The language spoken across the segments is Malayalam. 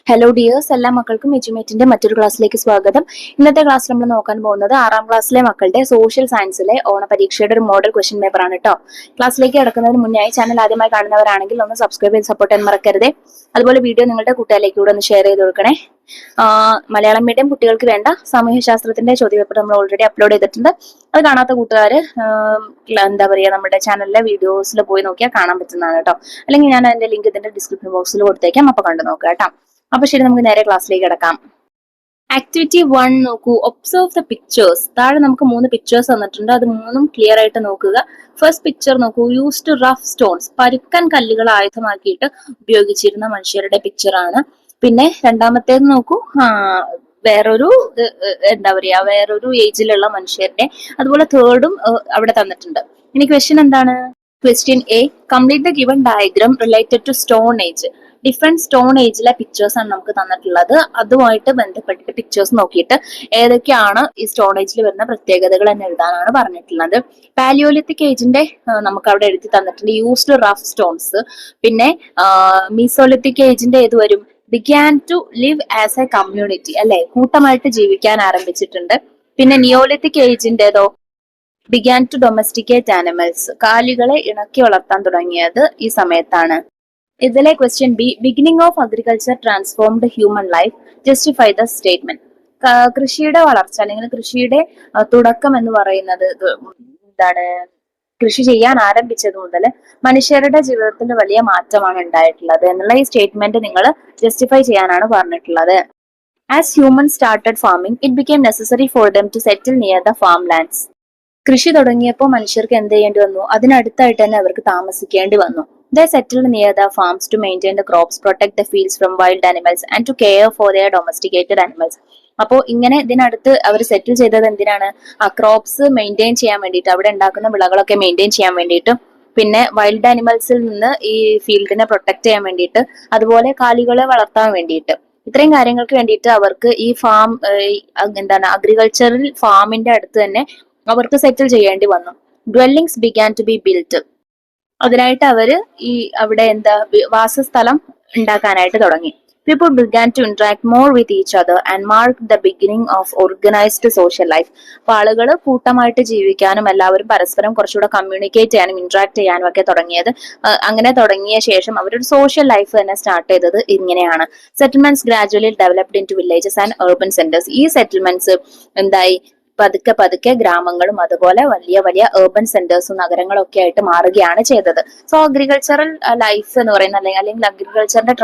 ഹലോ ഡിയേഴ്സ്, എല്ലാ മക്കൾക്കും എജ്യുമേറ്റിന്റെ മറ്റൊരു ക്ലാസ്സിലേക്ക് സ്വാഗതം. ഇന്നത്തെ ക്ലാസ് നമ്മൾ നോക്കാൻ പോകുന്നത് 6ാം ക്ലാസ്സിലെ മക്കളുടെ സോഷ്യൽ സയൻസിലെ ഓണപരീക്ഷയുടെ ഒരു മോഡൽ ക്വസ്റ്റ്യൻ പേപ്പർ ആണ് കേട്ടോ. ക്ലാസ്സിലേക്ക് കിടക്കുന്നതിന് മുന്നേ ചാനൽ ആദ്യമായി കാണുന്നവരാണെങ്കിൽ ഒന്ന് സബ്സ്ക്രൈബ് ചെയ്ത് സപ്പോർട്ട് ചെയ്യാൻ മറക്കരുത്. അതുപോലെ വീഡിയോ നിങ്ങളുടെ കൂട്ടുകാരിലേക്ക് കൂടെ ഒന്ന് ഷെയർ ചെയ്ത് കൊടുക്കണേ. മലയാളം മീഡിയം കുട്ടികൾക്ക് വേണ്ട സാമൂഹ്യശാസ്ത്രത്തിന്റെ ചോദ്യപേപ്പർ നമ്മൾ ഓൾറെഡി അപ്ലോഡ് ചെയ്തിട്ടുണ്ട്. അത് കാണാത്ത കൂട്ടുകാർ എന്താ പറയുക, നമ്മുടെ ചാനലിലെ വീഡിയോസിൽ പോയി നോക്കിയാൽ കാണാൻ പറ്റുന്നതാണ് കേട്ടോ. അല്ലെങ്കിൽ ഞാൻ അതിന്റെ ലിങ്ക് ഇതിന്റെ ഡിസ്ക്രിപ്ഷൻ ബോക്സിൽ കൊടുത്തേക്കാം, അപ്പൊ കണ്ടു നോക്കുക കേട്ടോ. അപ്പൊ ശരി, നമുക്ക് നേരെ ക്ലാസ്സിലേക്ക് കിടക്കാം. ആക്ടിവിറ്റി 1 നോക്കൂ. Observe the pictures. താഴെ നമുക്ക് 3 പിക്ചേഴ്സ് തന്നിട്ടുണ്ട്. അത് 3ഉം ക്ലിയർ ആയിട്ട് നോക്കുക. ഫസ്റ്റ് പിക്ചർ നോക്കൂ. Used rough stones. പരുക്കൻ കല്ലുകൾ ആയുധമാക്കിയിട്ട് ഉപയോഗിച്ചിരുന്ന മനുഷ്യരുടെ പിക്ചർ ആണ്. പിന്നെ രണ്ടാമത്തേത് നോക്കൂ, വേറൊരു എന്താ പറയാ, വേറൊരു ഏജിലുള്ള മനുഷ്യരുടെ. അതുപോലെ തേർഡും അവിടെ തന്നിട്ടുണ്ട്. ഇനി ക്വസ്റ്റ്യൻ എന്താണ്? Question A, complete the given diagram related to stone age. Different stone ഏജിലെ പിക്ചേഴ്സ് ആണ് നമുക്ക് തന്നിട്ടുള്ളത്. അതുമായിട്ട് ബന്ധപ്പെട്ടിട്ട് പിക്ചേഴ്സ് നോക്കിയിട്ട് ഏതൊക്കെയാണ് ഈ സ്റ്റോൺ ഏജിൽ വരുന്ന പ്രത്യേകതകൾ എന്ന് എഴുതാനാണ് പറഞ്ഞിട്ടുള്ളത്. പാലിയോലിത്തിക് ഏജിന്റെ നമുക്ക് അവിടെ എഴുതി തന്നിട്ടുണ്ട് യൂസ്ഡ് റഫ് സ്റ്റോൺസ്. പിന്നെ മീസോലിത്തിക് ഏജിന്റെ ഏത് വരും? Began to live as a community, അല്ലെ, കൂട്ടമായിട്ട് ജീവിക്കാൻ ആരംഭിച്ചിട്ടുണ്ട്. പിന്നെ നിയോലിത്തിക് ഏജിന്റേതോ? ബിഗാൻ ടു ഡൊമസ്റ്റിക്കേറ്റ് ആനിമൽസ്, കാലികളെ ഇണക്കി വളർത്താൻ തുടങ്ങിയത് ഈ സമയത്താണ്. ഇതിലെ question B, beginning of agriculture transformed human life, justify the statement. കൃഷിയുടെ വളർച്ച അല്ലെങ്കിൽ കൃഷിയുടെ തുടക്കം എന്ന് പറയുന്നത് എന്താണ്? കൃഷി ചെയ്യാൻ ആരംഭിച്ചത് മുതൽ മനുഷ്യരുടെ ജീവിതത്തിൽ വലിയ മാറ്റമാണ് ഉണ്ടായിട്ടുള്ളത് എന്നുള്ള ഈ സ്റ്റേറ്റ്മെന്റ് നിങ്ങൾ ജസ്റ്റിഫൈ ചെയ്യാനാണ് പറഞ്ഞിട്ടുള്ളത്. As human started farming, it became necessary for them to settle near the farm lands. കൃഷി തുടങ്ങിയപ്പോൾ മനുഷ്യർക്ക് എന്ത് ചെയ്യേണ്ടി വന്നു? അതിനടുത്തായിട്ട് തന്നെ അവർക്ക് താമസിക്കേണ്ടി വന്നു. They settled near the farms to maintain the crops, protect the fields from wild animals and to care for their domesticated animals. അപ്പോൾ ഇങ്ങനെ ഇതിനടുത്ത് അവർ സെറ്റിൽ ചെയ്തത് എന്തിനാണ്? ആ ക്രോപ്സ് മെയിൻറ്റെയിൻ ചെയ്യാൻ വേണ്ടിയിട്ട്, അവിടെ ഉണ്ടാക്കുന്ന വിളകളൊക്കെ മെയിൻറ്റെയിൻ ചെയ്യാൻ വേണ്ടിയിട്ട്, പിന്നെ വൈൽഡ് ആനിമൽസിൽ നിന്ന് ഈ ഫീൽഡിനെ പ്രൊട്ടക്ട് ചെയ്യാൻ വേണ്ടിയിട്ട്, അതുപോലെ കാലികളെ വളർത്താൻ വേണ്ടിയിട്ട്, ഇത്രയും കാര്യങ്ങൾക്ക് വേണ്ടിയിട്ട് അവർക്ക് ഈ ഫാം അഗ്രികൾച്ചറൽ ഫാമിന്റെ അടുത്ത് തന്നെ അവർക്ക് സെറ്റിൽ ചെയ്യേണ്ടി വന്നു. Dwellings began to be built. അതിനായിട്ട് അവര് അവിടെ വാസസ്ഥലം ഉണ്ടാക്കാനായിട്ട് തുടങ്ങി. People began to interact more with each other and marked the beginning of organized social life. അപ്പൊ ആളുകൾ കൂട്ടമായിട്ട് ജീവിക്കാനും എല്ലാവരും പരസ്പരം കുറച്ചുകൂടെ കമ്മ്യൂണിക്കേറ്റ് ചെയ്യാനും ഇന്ററാക്ട് ചെയ്യാനും ഒക്കെ തുടങ്ങിയത്. അങ്ങനെ തുടങ്ങിയ ശേഷം അവരൊരു സോഷ്യൽ ലൈഫ് തന്നെ സ്റ്റാർട്ട് ചെയ്തത് ഇങ്ങനെയാണ്. Settlements gradually developed into villages and urban centres. ഈ സെറ്റിൽമെന്റ്സ് എന്തായി? പതുക്കെ പതുക്കെ ഗ്രാമങ്ങളും അതുപോലെ വലിയ വലിയ urban സെന്റേഴ്സും നഗരങ്ങളും ഒക്കെ ആയിട്ട് മാറുകയാണ് ചെയ്തത്. സോ അഗ്രികൾച്ചറൽ ലൈഫ് എന്ന് പറയുന്ന അല്ലെങ്കിൽ അഗ്രികൾച്ചറിന്റെ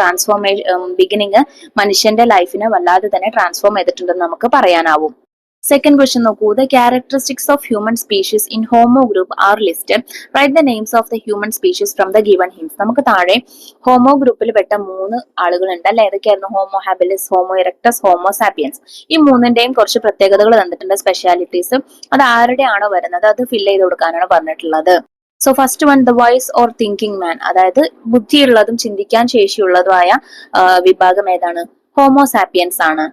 ബിഗിനിങ് മനുഷ്യന്റെ ലൈഫിനെ വല്ലാതെ തന്നെ ട്രാൻസ്ഫോം ചെയ്തിട്ടുണ്ടെന്ന് നമുക്ക് പറയാനാവും. സെക്കൻഡ് ക്വസ്റ്റ്യൻ നോക്കൂ. The characteristics of human species in Homo group are listed. Write the names of the human species from the given hints. നമുക്ക് താഴെ ഹോമോ ഗ്രൂപ്പിൽ പെട്ട 3 ആളുകളുണ്ട് അല്ലെ. ഏതൊക്കെയായിരുന്നു? Homo habilis, Homo erectus, Homo sapiens. ഈ 3ന്റെയും കുറച്ച് പ്രത്യേകതകൾ തന്നിട്ടുണ്ട്, സ്പെഷ്യാലിറ്റീസ്. അത് ആരുടെയാണോ വരുന്നത് അത് ഫില്ല് ചെയ്ത് കൊടുക്കാനാണ് പറഞ്ഞിട്ടുള്ളത്. So first one, the wise or thinking man, അതായത് ബുദ്ധിയുള്ളതും ചിന്തിക്കാൻ ശേഷിയുള്ളതുമായ വിഭാഗം ഏതാണ്? ഹോമോ സാപ്പിയൻസ് ആണ്.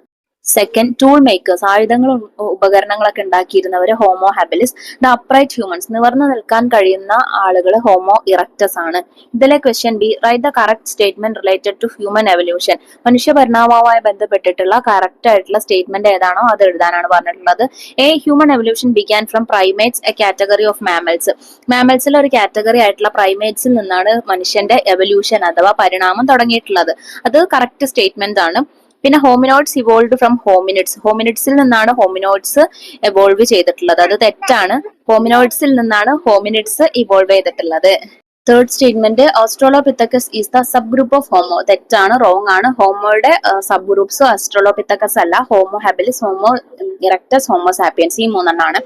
സെക്കൻഡ്, ടൂൾ മേക്കേഴ്സ്, ആയുധങ്ങളും ഉപകരണങ്ങളൊക്കെ ഉണ്ടാക്കിയിരുന്നവര് Homo habilis. The upright humans, നിവർന്നു നിൽക്കാൻ കഴിയുന്ന ആളുകൾ ഹോമോ ഇറക്ടസ് ആണ്. ഇതിലെ question B, write the correct statement related to human evolution. മനുഷ്യ പരിണാമവുമായി ബന്ധപ്പെട്ടിട്ടുള്ള കറക്റ്റ് ആയിട്ടുള്ള സ്റ്റേറ്റ്മെന്റ് ഏതാണോ അത് എഴുതാനാണ് പറഞ്ഞിട്ടുള്ളത്. A, human evolution began from primates, a category of mammals. മാമൽസിലെ ഒരു കാറ്റഗറി ആയിട്ടുള്ള പ്രൈമേറ്റ്സിൽ നിന്നാണ് മനുഷ്യന്റെ എവല്യൂഷൻ അഥവാ പരിണാമം തുടങ്ങിയിട്ടുള്ളത്. അത് കറക്റ്റ് സ്റ്റേറ്റ്മെന്റ് ആണ്. പിന്നെ ഹോമിനോയിഡ്സ് ഇവോൾവ് ഫ്രം ഹോമിനിഡ്സ്. ഹോമിനിഡ്സിൽ നിന്നാണ് ഹോമിനോയിഡ്സ് എവോൾവ് ചെയ്തിട്ടുള്ളത്. അത് തെറ്റാണ്. ഹോമിനോയിഡ്സിൽ നിന്നാണ് ഹോമിനിഡ്സ് ഇവോൾവ് ചെയ്തിട്ടുള്ളത്. Third statement, Australopithecus is the sub group of Homo. തെറ്റാണ്, റോങ് ആണ്. ഹോമോയുടെ സബ് ഗ്രൂപ്പ്സ് ഓസ്ട്രോലോപിത്തക്കസ് അല്ല. Homo habilis, Homo erectus, Homo sapiens, ഈ 3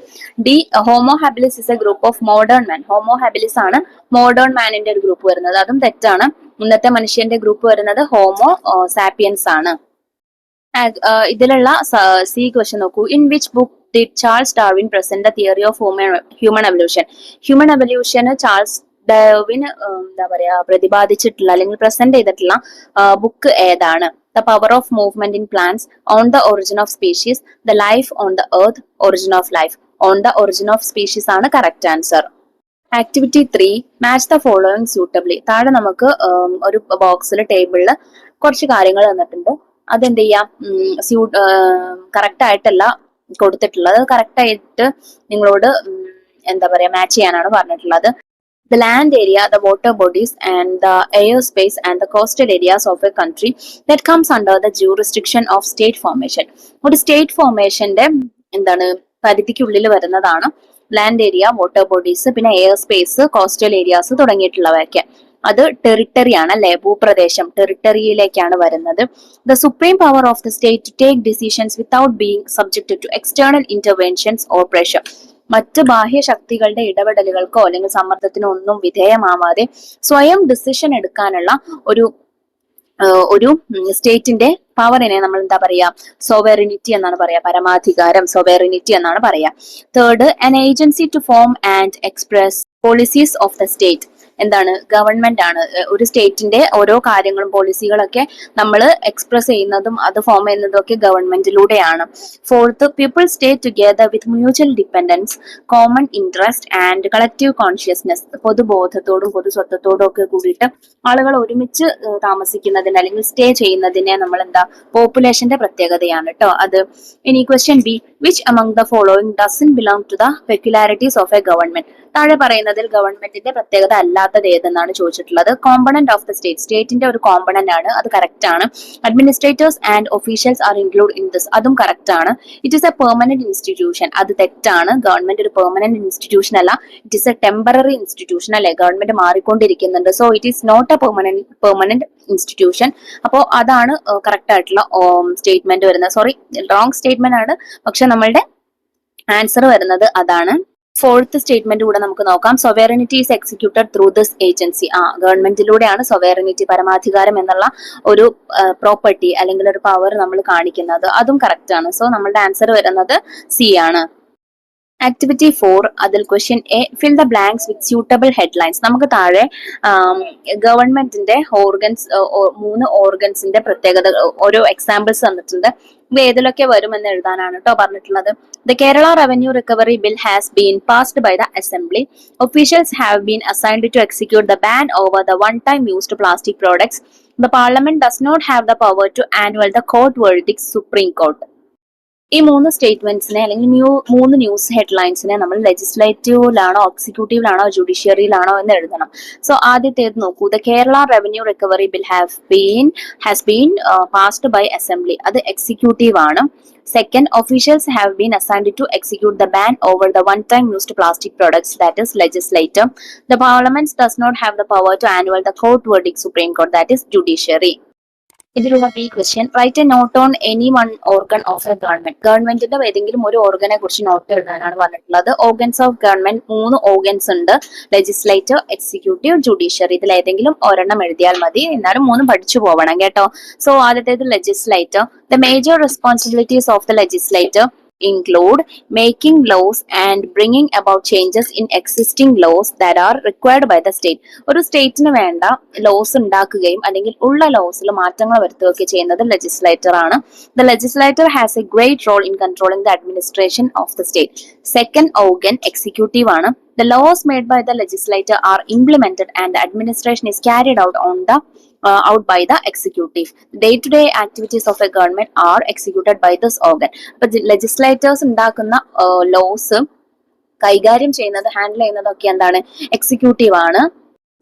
D, Homo habilis is a group of modern man. Homo habilis ആണ് മോഡേൺ മാനിന്റെ ഒരു ഗ്രൂപ്പ് വരുന്നത്. അതും തെറ്റാണ്. ഇന്നത്തെ മനുഷ്യന്റെ ഗ്രൂപ്പ് വരുന്നത് ഹോമോ സാപ്പിയൻസ് ആണ്. ഇതിലുള്ള സി ക്വസ്റ്റ്യൻ നോക്കൂ. In which book did Charles Darwin present the theory of human evolution. Human എവല്യൂഷന് ചാൾസ് ഡാർവിൻ പ്രതിപാദിച്ചിട്ടുള്ള അല്ലെങ്കിൽ പ്രസന്റ് ചെയ്തിട്ടുള്ള ബുക്ക് ഏതാണ്? The power of movement in plants, on the origin of species, the life on the earth, origin of life. On the origin of species ആണ് correct answer. Activity 3, match the following suitably. താഴെ നമുക്ക് ഒരു ബോക്സിൽ ടേബിളിൽ കുറച്ച് കാര്യങ്ങൾ തന്നിട്ടുണ്ട്. അതെന്ത് ചെയ്യാം, കറക്റ്റ് ആയിട്ടല്ല കൊടുത്തിട്ടുള്ളത്. കറക്റ്റ് ആയിട്ട് നിങ്ങളോട് എന്താ പറയാ മാച്ച് ചെയ്യാനാണ് പറഞ്ഞിട്ടുള്ളത്. The land area, the water bodies, and the airspace and the coastal areas of a country that comes under the jurisdiction of state formation. ഒരു സ്റ്റേറ്റ് ഫോർമേഷന്റെ എന്താണ് പരിധിക്കുള്ളിൽ വരുന്നതാണ് ലാൻഡ് ഏരിയ, വാട്ടർ ബോഡീസ്, പിന്നെ എയർ സ്പേസ്, കോസ്റ്റൽ ഏരിയാസ് തുടങ്ങിയിട്ടുള്ളവയൊക്കെ. അത് ടെറിട്ടറി ആണ് അല്ലെ, ഭൂപ്രദേശം ടെറിട്ടറിയിലേക്കാണ് വരുന്നത്. The supreme power of the state to take decisions without being subjected to external interventions or pressure. മറ്റ് ബാഹ്യ ശക്തികളുടെ ഇടപെടലുകൾക്കോ അല്ലെങ്കിൽ സമ്മർദ്ദത്തിനോ ഒന്നും വിധേയമാവാതെ സ്വയം ഡിസിഷൻ എടുക്കാനുള്ള ഒരു സ്റ്റേറ്റിന്റെ പവറിനെ നമ്മൾ എന്താ പറയാ, സോവറിനിറ്റി എന്നാണ് പറയാ, പരമാധികാരം, സോവറിനിറ്റി എന്നാണ് പറയാ. Third, an agency to form and express policies of the state. എന്താണ്, ഗവൺമെന്റ് ആണ് ഒരു സ്റ്റേറ്റിന്റെ ഓരോ കാര്യങ്ങളും പോളിസികളൊക്കെ നമ്മൾ എക്സ്പ്രസ് ചെയ്യുന്നതും അത് ഫോം ചെയ്യുന്നതും ഒക്കെ ഗവൺമെന്റിലൂടെയാണ്. Fourth, people stay together with mutual dependence, common interest and collective consciousness. പൊതുബോധത്തോടും പൊതുസ്വത്വത്തോടും ഒക്കെ കൂടിയിട്ട് ആളുകൾ ഒരുമിച്ച് താമസിക്കുന്നതിന് അല്ലെങ്കിൽ സ്റ്റേ ചെയ്യുന്നതിനെ നമ്മൾ എന്താ, പോപ്പുലേഷന്റെ പ്രത്യേകതയാണ് കേട്ടോ അത്. ഇനി question B, which among the following doesn't belong to the peculiarities of a government. താഴെ പറയുന്നതിൽ ഗവൺമെന്റിന്റെ പ്രത്യേകത അല്ലാത്തത് ഏതെന്നാണ് ചോദിച്ചിട്ടുള്ളത്. കോമ്പണന്റ് ഓഫ് ദ സ്റ്റേറ്റ്, സ്റ്റേറ്റിന്റെ ഒരു കോമ്പണന്റ് ആണ്, അത് കറക്റ്റ് ആണ്. Administrators and officials are include in this, അതും കറക്റ്റ് ആണ്. It is a permanent institution, അത് തെറ്റാണ്. ഗവൺമെന്റ് ഒരു പെർമനന്റ് ഇൻസ്റ്റിറ്റ്യൂഷൻ അല്ല, it is a temporary institution അല്ലെ, ഗവൺമെന്റ് മാറിക്കൊണ്ടിരിക്കുന്നുണ്ട്. So it is not a permanent institution. അപ്പോൾ അതാണ് കറക്റ്റ് ആയിട്ടുള്ള സ്റ്റേറ്റ്മെന്റ് വരുന്നത്. സോറി, റോങ് സ്റ്റേറ്റ്മെന്റ് ആണ്, പക്ഷെ നമ്മളുടെ ആൻസർ വരുന്നത് അതാണ്. ഫോർത്ത് സ്റ്റേറ്റ്മെന്റ് കൂടെ നമുക്ക് നോക്കാം. Sovereignty is executed through this agency. ഗവൺമെന്റിലൂടെയാണ് സൊവേറിനിറ്റി, പരമാധികാരം എന്നുള്ള ഒരു പ്രോപ്പർട്ടി അല്ലെങ്കിൽ ഒരു പവർ നമ്മൾ കാണിക്കുന്നത്. അതും കറക്റ്റ് ആണ്. സോ നമ്മളുടെ ആൻസർ വരുന്നത് സി ആണ്. ആക്ടിവിറ്റി 4, അതിൽ question A, fill the blanks with suitable headlines. നമുക്ക് താഴെ ഗവൺമെന്റിന്റെ ഓർഗൻസ്, 3 ഓർഗൻസിന്റെ പ്രത്യേകത ഓരോ എക്സാമ്പിൾസ് തന്നിട്ടുണ്ട്. ഇത് ഏതിലൊക്കെ വരുമെന്ന് എഴുതാനാണ് കേട്ടോ പറഞ്ഞിട്ടുള്ളത്. The Kerala revenue recovery bill has been passed by the assembly. Officials have been assigned to execute the ban over the one time used plastic products. The parliament does not have the power to annual the court verdict supreme court. ഈ 3 സ്റ്റേറ്റ്മെന്റ്സിനെ അല്ലെങ്കിൽ 3 ന്യൂസ് ഹെഡ്ലൈൻസിനെ നമ്മൾ ലെജിസ്ലേറ്റീവിലാണോ, എക്സിക്യൂട്ടീവിലാണോ, ജുഡീഷ്യറിയിലാണോ എന്ന് എഴുതണം. സോ ആദ്യത്തേത് നോക്കൂ. The Kerala revenue recovery bill has been passed by assembly, അത് എക്സിക്യൂട്ടീവ് ആണ്. Second, officials have been assigned to execute the ban over the one-time used plastic products, that is legislature. The parliament does not have the power to annul the court verdict Supreme Court, that is judiciary. ഇതിലുള്ള B question, write a note on any one organ of a government. ഗവൺമെന്റിന്റെ ഏതെങ്കിലും ഒരു ഓർഗനെ കുറിച്ച് നോട്ട് എഴുതാനാണ് പറഞ്ഞിട്ടുള്ളത്. ഓർഗൻസ് ഓഫ് ഗവൺമെന്റ് 3 ഓർഗൻസ് ഉണ്ട്, ലെജിസ്ലേറ്റർ, എക്സിക്യൂട്ടീവ്, ജുഡീഷ്യറി. ഇതിൽ ഏതെങ്കിലും ഒരെണ്ണം എഴുതിയാൽ മതി, എന്നാലും 3 പഠിച്ചു പോവണം കേട്ടോ. സോ ആദ്യത്തേത് legislator. The major responsibilities of the legislator include making laws and bringing about changes in existing laws that are required by the state. ഒരു സ്റ്റേറ്റിന് വേണ്ട ലോസ് ഉണ്ടാക്കുകയും അല്ലെങ്കിൽ ഉള്ള ലോസിൽ മാറ്റങ്ങൾ വരുത്തുകയൊക്കെ ചെയ്യുന്നത് ലെജിസ്ലേറ്റർ ആണ്. The legislature has a great role in controlling the administration of the state. Second organ executive ആണ്. The laws made by the legislature are implemented and the administration is carried out by the executive. Day-to-day activities of a government are executed by this organ. But the legislators ഉണ്ടാക്കുന്ന ലോസ് കൈകാര്യം ചെയ്യുന്നത്, ഹാൻഡിൽ ചെയ്യുന്നതൊക്കെ എന്താണ്, എക്സിക്യൂട്ടീവ് ആണ്.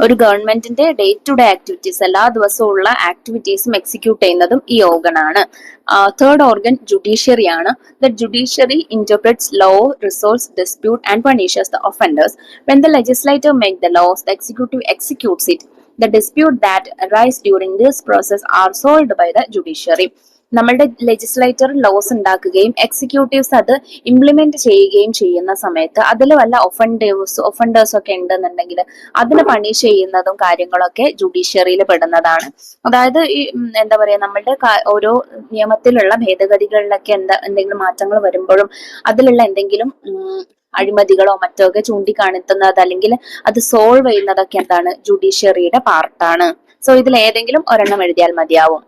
ഒരു ഗവൺമെന്റിന്റെ ഡേ ടു ഡേ ആക്ടിവിറ്റീസ്, എല്ലാ ദിവസവും ഉള്ള ആക്ടിവിറ്റീസും എക്സിക്യൂട്ട് ചെയ്യുന്നതും ഈ ഓർഗൻ ആണ്. തേർഡ് ഓർഗൻ ജുഡീഷ്യറി ആണ്. The judiciary interprets law, resolves dispute and punishes the offenders. When the legislator make the laws, the executive executes it. The dispute that arise during this process are solved by the judiciary. നമ്മളുടെ ലെജിസ്ലേറ്റർ ലോസ് ഉണ്ടാക്കുകയും എക്സിക്യൂട്ടീവ്സ് അത് ഇംപ്ലിമെന്റ് ചെയ്യുകയും ചെയ്യുന്ന സമയത്ത് അതിൽ വല്ല ഒഫൻഡേഴ്സ് ഒക്കെ ഉണ്ടെന്നുണ്ടെങ്കിൽ അതിന് പണിഷ് ചെയ്യുന്നതും കാര്യങ്ങളൊക്കെ ജുഡീഷ്യറിയിൽ പെടുന്നതാണ്. അതായത് ഈ എന്താ പറയാ, നമ്മളുടെ ഓരോ നിയമത്തിലുള്ള ഭേദഗതികളിലൊക്കെ എന്തെങ്കിലും മാറ്റങ്ങൾ വരുമ്പോഴും അതിലുള്ള എന്തെങ്കിലും അഴിമതികളോ മറ്റോ ഒക്കെ ചൂണ്ടിക്കാണിക്കുന്നത് അല്ലെങ്കിൽ അത് സോൾവ് ചെയ്യുന്നതൊക്കെ എന്താണ്, ജുഡീഷ്യറിയുടെ പാർട്ടാണ്. സോ ഇതിൽ ഏതെങ്കിലും ഒരെണ്ണം എഴുതിയാൽ മതിയാവും.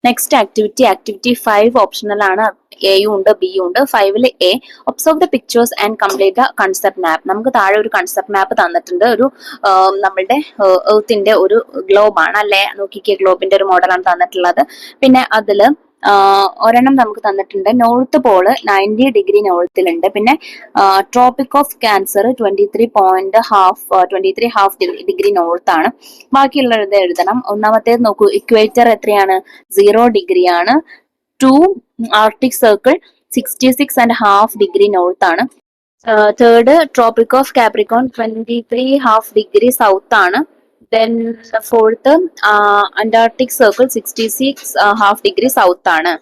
നെക്സ്റ്റ് ആക്ടിവിറ്റി 5 ഓപ്ഷണൽ ആണ്. എയും ഉണ്ട് ബിയും ഉണ്ട്. 5 A observe the pictures and complete the concept map. നമുക്ക് താഴെ ഒരു കൺസെപ്റ്റ് മാപ്പ് തന്നിട്ടുണ്ട്. ഒരു നമ്മളുടെ എർത്തിന്റെ ഒരു ഗ്ലോബ് ആണ് അല്ലെ, നോക്കിക്കേ, ഗ്ലോബിന്റെ ഒരു മോഡലാണ് തന്നിട്ടുള്ളത്. പിന്നെ അതില് ഒരെണ്ണം നമുക്ക് തന്നിട്ടുണ്ട്. North Paul 90° നോർത്തിലുണ്ട്. പിന്നെ ട്രോപ്പിക് ഓഫ് ക്യാൻസർ 23.5 നോർത്ത് ആണ്. ബാക്കിയുള്ളത് എഴുതണം. ഒന്നാമത്തേത് നോക്കൂ, ഇക്വേറ്റർ എത്രയാണ്? 0° ആണ്. 2 ആർട്ടിക് സർക്കിൾ 66.5 നോർത്ത് ആണ്. Third tropic of Capricorn 23.5 south ആണ്. Then the fourth Antarctic Circle 66.5 south ആണ്.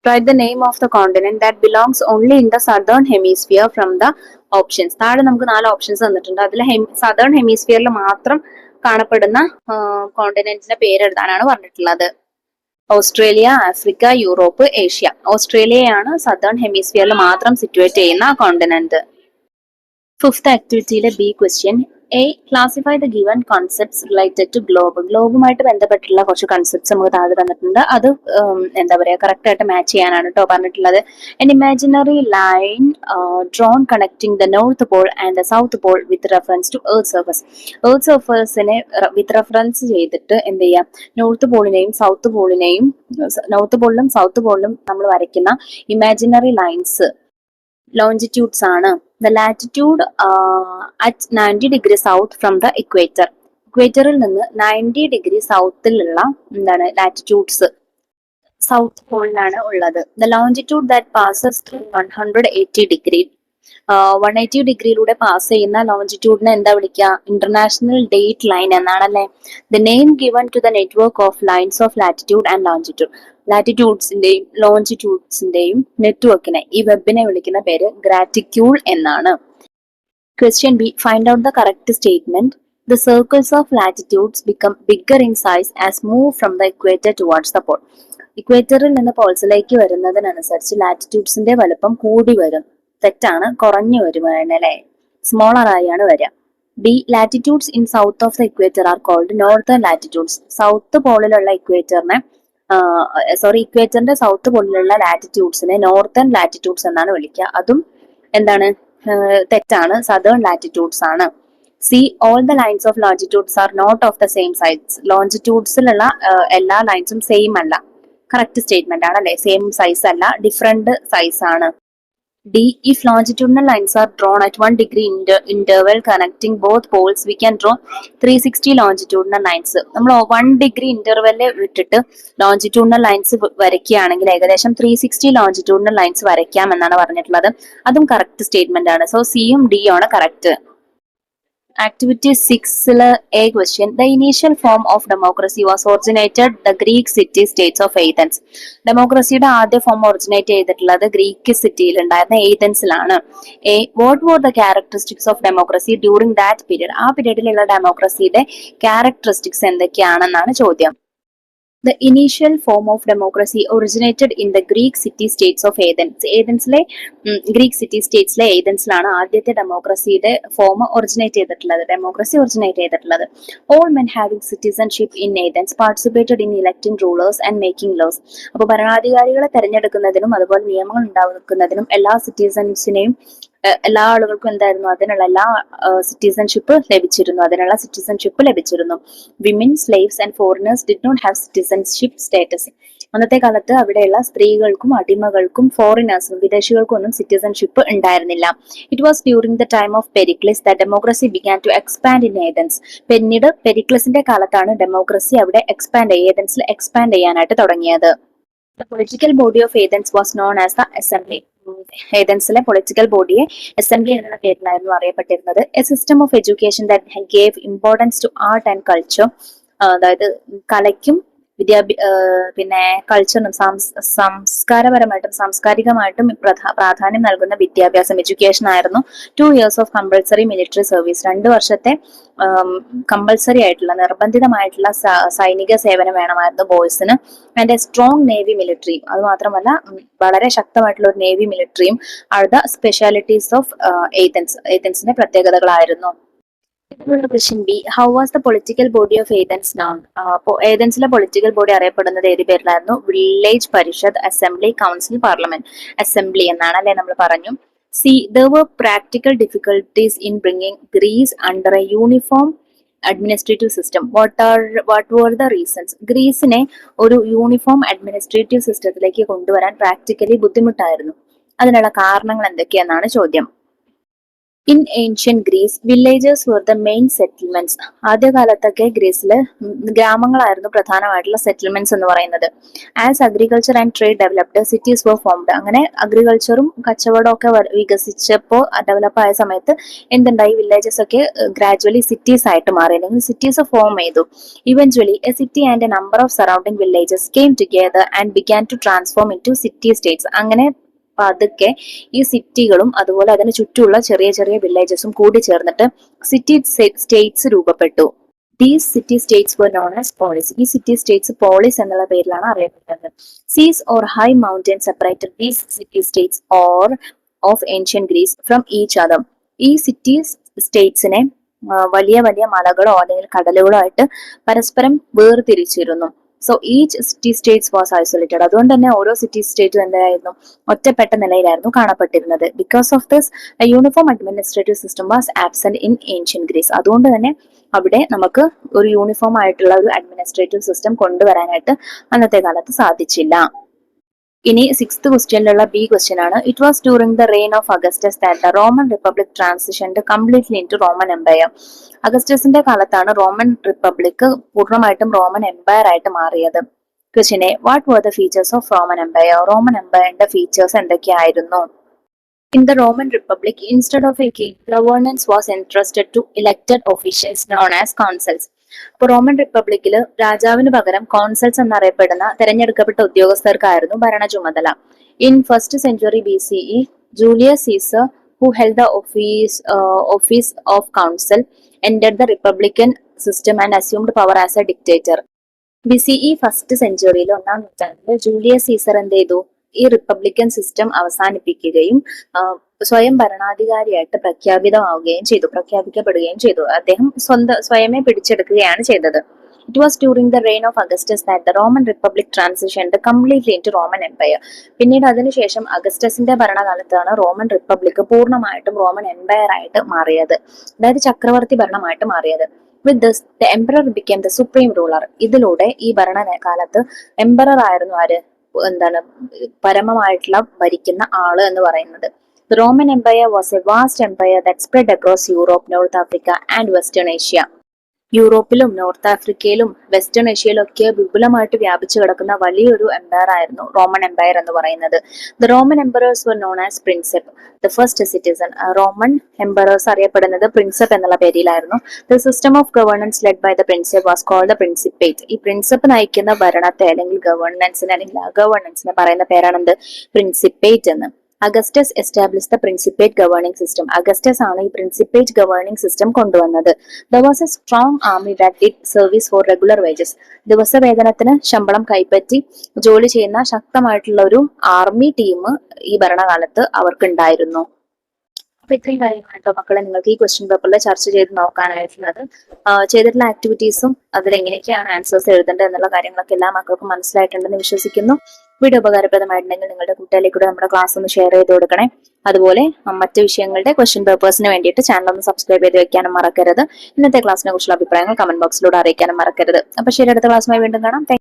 Write the name of the continent that belongs only in the southern hemisphere from the options. താഴെ നമുക്ക് 4 ഓപ്ഷൻസ് തന്നിട്ടുണ്ട്. അതിൽ സദേൺ ഹെമിസ്ഫിയറിൽ മാത്രം കാണപ്പെടുന്ന കോണ്ടിനെന്റിന്റെ പേര് എഴുതാനാണ് പറഞ്ഞിട്ടുള്ളത്. Australia, Africa, Europe, Asia. ഓസ്ട്രേലിയയാണ് southern ഹെമിസ്ഫിയറിൽ മാത്രം സിറ്റുവേറ്റ് ചെയ്യുന്ന continent. Fifth ആക്ടിവിറ്റിയിലെ B question. A, classify the given concepts related to globe. ഗ്ലോബുമായിട്ട് ബന്ധപ്പെട്ടുള്ള കുറച്ച് കൺസെപ്റ്റ്സ് നമുക്ക് താഴെ തന്നിട്ടുണ്ട്. അത് എന്താ പറയുക, കറക്റ്റ് ആയിട്ട് മാച്ച് ചെയ്യാനാണ് കേട്ടോ പറഞ്ഞിട്ടുള്ളത്. an imaginary line drawn connecting the north pole and the south pole with reference to earth surface. earth surfaceനെ വിത്ത് റെഫറൻസ് ചെയ്തിട്ട് എന്ത് ചെയ്യാം, നോർത്ത് പോളിനെയും സൗത്ത് പോളിനെയും, നോർത്ത് പോളിലും സൗത്ത് പോളിലും നമ്മൾ വരയ്ക്കുന്ന ഇമാജിനറി ലൈൻസ് ലോഞ്ചിറ്റ്യൂഡ്സ് ആണ്. The latitude at 90° south from the equator. ഇക്വേറ്ററിൽ നിന്ന് 90° സൗത്തിലുള്ള എന്താണ് ലാറ്റിറ്റ്യൂഡ്സ് സൗത്ത് പോളിലാണ് ഉള്ളത്. The longitude that passes through 180°. 180°യിലൂടെ പാസ് ചെയ്യുന്ന ലോഞ്ചിറ്റ്യൂഡിനെ എന്താ വിളിക്കുക? ഇന്റർനാഷണൽ ഡേറ്റ് ലൈൻ എന്നാണല്ലേ. The name given to the network of lines of latitude and longitude. ലാറ്റിറ്റ്യൂഡ്സിന്റെയും ലോഞ്ചിറ്റ്യൂഡ്സിന്റെയും നെറ്റ്വർക്കിനെ, ഈ വെബിനെ വിളിക്കുന്ന പേര് ഗ്രാറ്റിക്യൂൾ എന്നാണ്. Question B. Find out the correct statement. The circles of latitudes become bigger in size as move from the equator towards the pole. ഇക്വേറ്ററിൽ നിന്ന് പോൾസിലേക്ക് വരുന്നതിനനുസരിച്ച് ലാറ്റിറ്റ്യൂഡ്സിന്റെ വലുപ്പം കൂടി വരും. തെറ്റാണ്, കുറഞ്ഞു വരുവാണ് അല്ലെ, സ്മോളർ ആയാണ് വരിക. B, latitudes in south of the equator are called northern latitudes. South പോളിലുള്ള ഇക്വേറ്ററിനെ ഇക്വേറ്ററിന്റെ സൗത്ത് പോളിലുള്ള ലാറ്റിറ്റ്യൂഡ്സിനെ നോർത്തേൺ ലാറ്റിറ്റ്യൂഡ്സ് എന്നാണ് വിളിക്കുക. അതും എന്താണ്, തെറ്റാണ്, സദേൺ ലാറ്റിറ്റ്യൂഡ്സ് ആണ്. C, all the lines of longitudes are not of the same size. ലോഞ്ചിറ്റ്യൂഡ്സിലുള്ള എല്ലാ ലൈൻസും സെയിം അല്ല. കറക്റ്റ് സ്റ്റേറ്റ്മെന്റ് ആണ് അല്ലെ, സെയിം സൈസ് അല്ല, ഡിഫറെന്റ് സൈസ് ആണ്. D, if longitudinal lines are drawn at 1° interval connecting both poles, we can draw 360 longitudinal lines. നമ്മൾ 1° ഇന്റർവെല് വിട്ടിട്ട് ലോഞ്ചിറ്റ്യൂഡിനൽ ലൈൻസ് വരയ്ക്കുകയാണെങ്കിൽ ഏകദേശം 360 ലോഞ്ചിറ്റ്യൂഡിനൽ ലൈൻസ് വരയ്ക്കാം എന്നാണ് പറഞ്ഞിട്ടുള്ളത്. അതും കറക്റ്റ് സ്റ്റേറ്റ്മെന്റ് ആണ്. സോ സിയും ഡിയും ആണ് correct. Activity 6 A question. The initial form of democracy was originated the Greek city states of Athens. ഡെമോക്രസിയുടെ ആദ്യ ഫോം ഒറിജിനേറ്റ് ചെയ്തിട്ടുള്ളത് ഗ്രീക്ക് സിറ്റിയിൽ ഉണ്ടായിരുന്ന ഏതൻസിലാണ്. A, what were the characteristics of democracy during that period. ആ പീരീഡിലുള്ള ഡെമോക്രസിയുടെ ക്യാരക്ടറിസ്റ്റിക്സ് എന്തൊക്കെയാണെന്നാണ് ചോദ്യം. The initial form of democracy originated in the Greek city-states of Athens. ഏതൻസിലെ ഗ്രീക്ക് സിറ്റി സ്റ്റേറ്റ്സിലെ ഏതൻസിലാണ് ആദ്യത്തെ ഡെമോക്രസിയുടെ ഫോം ഒറിജിനേറ്റ് ചെയ്തിട്ടുള്ളത്. All men having citizenship in Athens participated in electing rulers and making laws. അപ്പോൾ ഭരണാധികാരികളെ തെരഞ്ഞെടുക്കുന്നതിനും അതുപോലെ നിയമങ്ങൾ ഉണ്ടാക്കുന്നതിനും എല്ലാ സിറ്റിസൺസിനെയും, എല്ലാ ആളുകൾക്കും എന്തായിരുന്നു, അതിനുള്ള സിറ്റിസൺഷിപ്പ് ലഭിച്ചിരുന്നു. Women, slaves and foreigners did not have citizenship status. അന്നത്തെ കാലത്ത് അവിടെയുള്ള സ്ത്രീകൾക്കും അടിമകൾക്കും ഫോറിനേഴ്സിനും വിദേശികൾക്കും ഒന്നും സിറ്റിസൺഷിപ്പ് ഉണ്ടായിരുന്നില്ല. It was during the time of Pericles that democracy began to expand in Athens. പിന്നീട് പെരിക്ലിസിന്റെ കാലത്താണ് ഡെമോക്രസി അവിടെ ഏതൻസിൽ എക്സ്പാൻഡ് ചെയ്യാനായിട്ട് തുടങ്ങിയത്. The political body of Athens was known as the Assembly. ഏതൻസിലെ പൊളിറ്റിക്കൽ ബോഡിയെ അസംബ്ലി എന്ന പേരിലായിരുന്നു അറിയപ്പെട്ടിരുന്നത്. A system of education that gave importance to art and culture. അതായത് കലയ്ക്കും പിന്നെ കൾച്ചറിനും സാംസ്കാരികമായിട്ടും പ്രാധാന്യം നൽകുന്ന വിദ്യാഭ്യാസം, എഡ്യൂക്കേഷൻ ആയിരുന്നു. 2 years of compulsory military service. 2 വർഷത്തെ കമ്പൾസറി ആയിട്ടുള്ള നിർബന്ധിതമായിട്ടുള്ള സൈനിക സേവനം വേണമായിരുന്നു ബോയ്സിന്. And a strong navy military. അത് മാത്രമല്ല വളരെ ശക്തമായിട്ടുള്ള ഒരു നേവി മിലിറ്ററിയും ആർ ദ സ്പെഷ്യാലിറ്റീസ് ഓഫ് ഏതൻസിന്റെ പ്രത്യേകതകളായിരുന്നു. Question B, how was the political body of Athens known? അപ്പോൾ ഏതൻസിലെ പൊളിറ്റിക്കൽ ബോഡി അറിയപ്പെടുന്നത് ഏത് പേരിലായിരുന്നു? Village parishad, assembly, council, parliament. Assembly എന്നാണ് അല്ലെ നമ്മൾ പറഞ്ഞു. C, there were practical difficulties in bringing Greece under a uniform administrative system. What were the reasons? ഗ്രീസിനെ ഒരു യൂണിഫോം അഡ്മിനിസ്ട്രേറ്റീവ് സിസ്റ്റത്തിലേക്ക് കൊണ്ടുവരാൻ പ്രാക്ടിക്കലി ബുദ്ധിമുട്ടായിരുന്നു. അതിനുള്ള കാരണങ്ങൾ എന്തൊക്കെയെന്നാണ് ചോദ്യം. In ancient Greece villages were the main settlements. ആദ്യകാലത്തൊക്കെ ഗ്രീസില് ഗ്രാമങ്ങളായിരുന്നു പ്രധാനമായിട്ടുള്ള സെറ്റിൽമെന്റ്സ് എന്ന് പറയുന്നത്. As agriculture and trade developed cities were formed. അങ്ങനെ അഗ്രികൾച്ചറും കച്ചവടവും ഒക്കെ വികസിച്ചപ്പോൾ ഡെവലപ്പ് ആയ സമയത്ത് എന്തുണ്ടായി? വില്ലേജസ് ഒക്കെ ഗ്രാജുവലി സിറ്റീസ് ആയിട്ട് മാറി, അല്ലെങ്കിൽ സിറ്റീസ് ഫോം ചെയ്തു. Eventually a city and a number of surrounding villages came together and began to transform into city states. അങ്ങനെ പതുക്കെ ഈ സിറ്റികളും അതുപോലെ അതിന് ചുറ്റുമുള്ള ചെറിയ ചെറിയ വില്ലേജസും കൂടി ചേർന്നിട്ട് സിറ്റി സ്റ്റേറ്റ്സ് രൂപപ്പെട്ടു. These city states were known as polis. ഈ സിറ്റി സ്റ്റേറ്റ്സ് പോളിസ് എന്നുള്ള പേരിലാണ് അറിയപ്പെട്ടത്. Seas or high mountain separated these city states or of ancient Greece from each other. ഈ സിറ്റി സ്റ്റേറ്റ്സിനെ വലിയ വലിയ മലകളോ അല്ലെങ്കിൽ കടലുകളോ ആയിട്ട് പരസ്പരം വേർതിരിച്ചിരുന്നു. So each city states was isolated. അതുകൊണ്ട് തന്നെ ഓരോ സിറ്റി സ്റ്റേറ്റും എന്തായിരുന്നു? ഒറ്റപ്പെട്ട നിലയിലായിരുന്നു കാണപ്പെട്ടിരുന്നത്. Because of this a uniform administrative system was absent in ancient Greece. അതുകൊണ്ട് തന്നെ അവിടെ നമുക്ക് ഒരു യൂണിഫോം ആയിട്ടുള്ള ഒരു അഡ്മിനിസ്ട്രേറ്റീവ് സിസ്റ്റം കൊണ്ടുവരാനായിട്ട് അന്നത്തെ കാലത്ത് സാധിച്ചില്ല. ഇനി 6th ക്വസ്റ്റ്യനിലുള്ള ബി ക്വസ്റ്റ്യൻ ആണ്. It was during the reign of Augustus that the Roman republic transitioned completely into Roman empire. അഗസ്റ്റസിന്റെ കാലത്താണ് റോമൻ റിപ്പബ്ലിക് പൂർണ്ണമായിട്ടും റോമൻ എംപയർ ആയിട്ട് മാറിയത്. Question A, what were the features of Roman empire? Roman എംപയറിന്റെ ഫീച്ചേഴ്സ് എന്തൊക്കെയായിരുന്നു? In the Roman Republic, instead of a king, governance was entrusted to elected officials known as consuls. അപ്പോൾ റോമൻ റിപ്പബ്ലിക്കില് രാജാവിന് പകരം കോൺസൽസ് എന്നറിയപ്പെടുന്ന തെരഞ്ഞെടുക്കപ്പെട്ട ഉദ്യോഗസ്ഥർക്കായിരുന്നു ഭരണ ചുമതല. In first century BCE, Julius Caesar, who held the office of consul, entered the republican system and assumed power as a dictator. BCE first സെഞ്ചുറിയിൽ 1-ാം നൂറ്റാണ്ടിൽ ജൂലിയസ് സീസർ എന്ത് ചെയ്തു? ഈ റിപ്പബ്ലിക്കൻ സിസ്റ്റം അവസാനിപ്പിക്കുകയും സ്വയം ഭരണാധികാരിയായിട്ട് പ്രഖ്യാപിക്കപ്പെടുകയും ചെയ്തു. അദ്ദേഹം സ്വയമേ പിടിച്ചെടുക്കുകയാണ് ചെയ്തത്. It was during the reign of Augustus that the Roman republic transitioned completely into Roman empire. പിന്നീട് അതിനുശേഷം അഗസ്റ്റസിന്റെ ഭരണകാലത്താണ് റോമൻ റിപ്പബ്ലിക് പൂർണ്ണമായിട്ടും റോമൻ എംപയർ ആയിട്ട് മാറിയത്, അതായത് ചക്രവർത്തി ഭരണമായിട്ട് മാറിയത്. With this the emperor became the supreme ruler. ഇതിലൂടെ ഈ ഭരണകാലത്ത് എംപറർ ആയിരുന്നു ആര്? പരമമായിട്ടുള്ള ഭരിക്കുന്ന ആള് എന്ന് പറയുന്നത്. The Roman Empire was a vast empire that spread across Europe, North Africa and Western Asia. യൂറോപ്പിലും നോർത്ത് ആഫ്രിക്കയിലും വെസ്റ്റേൺ ഏഷ്യയിലും ഒക്കെ വിപുലമായിട്ട് വ്യാപിച്ചു കിടക്കുന്ന വലിയൊരു എംപയർ ആയിരുന്നു റോമൻ എംപയർ എന്ന് പറയുന്നത്. The Roman emperors were known as princeps, the first citizen. Roman emperors അറിയപ്പെടുന്നത് പ്രിൻസെപ്പ് എന്നുള്ള പേരിലായിരുന്നു. The system of governance led by the princeps was called the principate. ഈ പ്രിൻസെപ്പ് നയിക്കുന്ന ഭരണത്തെ അല്ലെങ്കിൽ ഗവേണൻസിനെ അല്ലെങ്കിൽ ഗവേണൻസിനെ പറയുന്ന പേരാണെന്ത്? പ്രിൻസിപ്പേറ്റ് എന്ന്. Augustus establish the principate governing system. Augustus ആണ് ഈ പ്രിൻസിപ്പേറ്റ് ഗവേണിംഗ് സിസ്റ്റം കൊണ്ടുവന്നത്. There was a strong army that did service for regular wages. ദിവസവേതനത്തിന് ശമ്പളം കൈപ്പറ്റി ജോലി ചെയ്യുന്ന ശക്തമായിട്ടുള്ള ഒരു ആർമി ടീം ഈ ഭരണകാലത്ത് അവർക്കുണ്ടായിരുന്നു. അപ്പൊ ഇത്രയും കാര്യങ്ങളാട്ടോ മക്കളെ നിങ്ങൾക്ക് ഈ ക്വസ്റ്റ്യൻ പേപ്പറിൽ ചർച്ച ചെയ്ത് നോക്കാനായിട്ടുള്ളത്. ചെയ്തിട്ടുള്ള ആക്ടിവിറ്റീസും അതിലെങ്ങനെയൊക്കെയാണ് ആൻസേഴ്സ് എഴുതേണ്ടത് എന്നുള്ള കാര്യങ്ങളൊക്കെ എല്ലാ മക്കൾക്കും മനസ്സിലായിട്ടുണ്ടെന്ന് വിശ്വസിക്കുന്നു. വീഡിയോ ഉപകാരപ്രദമായിട്ടുണ്ടെങ്കിൽ നിങ്ങളുടെ കുട്ടികളിലേക്ക് കൂടെ നമ്മുടെ ക്ലാസ് ഒന്ന് ഷെയർ ചെയ്ത് കൊടുക്കണേ. അതുപോലെ മറ്റ് വിഷയങ്ങളുടെ ക്വസ്റ്റ്യൻ പേപ്പേഴ്സിന് വേണ്ടിയിട്ട് ചാനൽ ഒന്ന് സബ്സ്ക്രൈബ് ചെയ്ത് വെക്കാനും മറക്കരുത്. ഇന്നത്തെ ക്ലാസ്സിനെ കുറിച്ചുള്ള അഭിപ്രായങ്ങൾ കമന്റ് ബോക്സിലൂടെ അറിയിക്കാനും മറക്കരുത്. അപ്പൊ ശരി, അടുത്ത ക്ലാസ്സുമായി വീണ്ടും കാണാം.